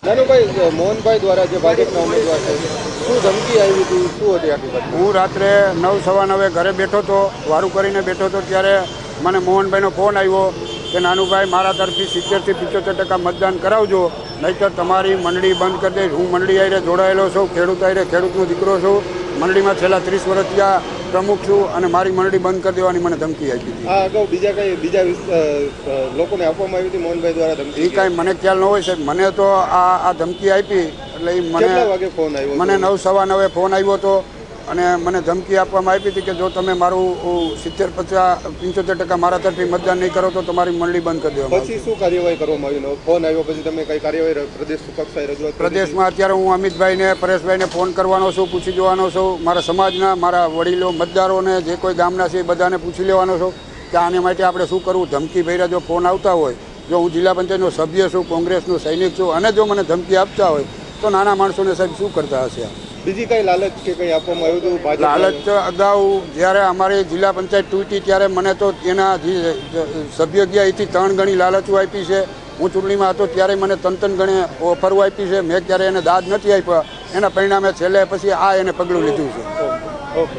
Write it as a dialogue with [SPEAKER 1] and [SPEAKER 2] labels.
[SPEAKER 1] નાનુભાઈ, મોહનભાઈ દ્વારા જે ભાજપના ઉમેદવાર છે, શું ધમકી આવી હતી, શું હતી આખી વાત?
[SPEAKER 2] હું રાત્રે 9:15 ઘરે બેઠો હતો, વારું કરીને બેઠો હતો, ત્યારે મને મોહનભાઈનો ફોન આવ્યો કે નાનુભાઈ, મારા તરફથી 70 થી 75% મતદાન કરાવજો, નહીંતર તમારી મંડળી બંધ કરી દઈશ. હું મંડળી આરે જોડાયેલો છું, ખેડૂતનો દીકરો છું, મંડળીમાં છેલ્લા 30 વર્ષ ત્યાં પ્રમુખ છું અને મારી મંડળી બંધ કરી દેવાની મને ધમકી આપી હતી.
[SPEAKER 1] આ અગાઉ બીજા લોકોને આપવામાં આવી હતી મોહનભાઈ દ્વારા ધમકી?
[SPEAKER 2] એ કાંઈ મને ખ્યાલ ન હોય સાહેબ. મને તો આ ધમકી આપી એટલે
[SPEAKER 1] કેટલા વાગે ફોન આવ્યો?
[SPEAKER 2] મને 9:15 ફોન આવ્યો હતો અને મને ધમકી આપવામાં આવી હતી કે જો તમે મારું 70-75% મારા તરફથી મતદાન નહીં કરો તો તમારી મંડળી બંધ કરી દેવામાં.
[SPEAKER 1] પછી શું કાર્યવાહી કરવામાં આવી? ફોન આવ્યો પછી તમે કઈ કાર્યવાહી પ્રદેશ કક્ષાએ રજૂઆત?
[SPEAKER 2] પ્રદેશમાં અત્યારે હું અમિતભાઈને, પરેશભાઈને ફોન કરવાનો છું, પૂછી જોવાનો છું. મારા સમાજના, મારા વડીલો, મતદારોને, જે કોઈ ગામના છે એ બધાને પૂછી લેવાનો છું કે આને માટે આપણે શું કરવું. ધમકી ભર્યા જો ફોન આવતા હોય, જો હું જિલ્લા પંચાયતનો સભ્ય છું, કોંગ્રેસનો સૈનિક છું, અને જો મને ધમકી આપતા હોય તો નાના માણસોને સાહેબ શું કરતા હશે?
[SPEAKER 1] બીજી કઈ લાલચ કે કઈ આપવામાં આવ્યું હતું?
[SPEAKER 2] લાલચ અગાઉ જ્યારે અમારી જિલ્લા પંચાયત તૂટી ત્યારે મને તો એના સભ્ય ગયા એથી 3 ગણી લાલચો આપી છે. હું ચૂંટણીમાં હતો ત્યારે મને 3 ગણી ઓફરો આપી છે. મેં ક્યારે એને દાદ નથી આપ્યા. એના પરિણામે છેલ્લે પછી એને પગલું લીધું છે.
[SPEAKER 1] ઓકે.